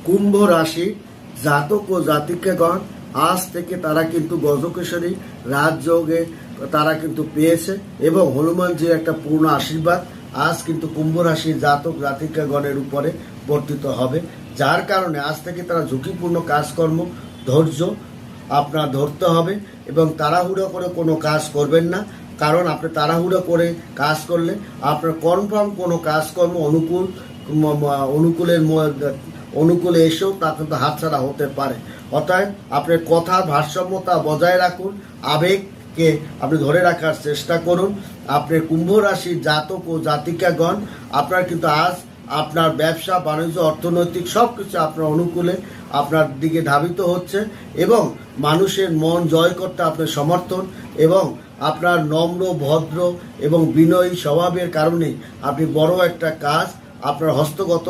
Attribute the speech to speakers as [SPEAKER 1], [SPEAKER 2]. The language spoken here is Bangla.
[SPEAKER 1] কুম্ভ রাশি জাতক ও জাতিকাগণ আজ থেকে তারা কিন্তু গজকেশরী রাজযোগে তারা কিন্তু পেয়েছে এবং হনুমানজির একটা পূর্ণ আশীর্বাদ আজ কিন্তু কুম্ভ রাশির জাতক জাতিকাগণের উপরে বর্তিত হবে, যার কারণে আজ থেকে তারা ঝুঁকিপূর্ণ কাজকর্ম ধৈর্য আপনার ধরতে হবে এবং তাড়াহুড়ো করে কোনো কাজ করবেন না। কারণ আপনি তাড়াহুড়ো করে কাজ করলে আপনার কনফার্ম কোনো কাজকর্ম অনুকূলে এসেও তা কিন্তু হাতছাড়া হতে পারে। অর্থাৎ আপনার কথার ভারসাম্যতা বজায় রাখুন, আবেগকে আপনি ধরে রাখার চেষ্টা করুন। আপনার কুম্ভ রাশির জাতক ও জাতিকাগণ আপনার কিন্তু আজ আপনার ব্যবসা বাণিজ্য অর্থনৈতিক সব কিছু আপনার অনুকূলে আপনার দিকে ধাবিত হচ্ছে এবং মানুষের মন জয় করতে আপনার সমর্থন এবং আপনার নম্র ভদ্র এবং বিনয়ী স্বভাবের কারণে আপনি বড় একটা কাজ আপনার হস্তগত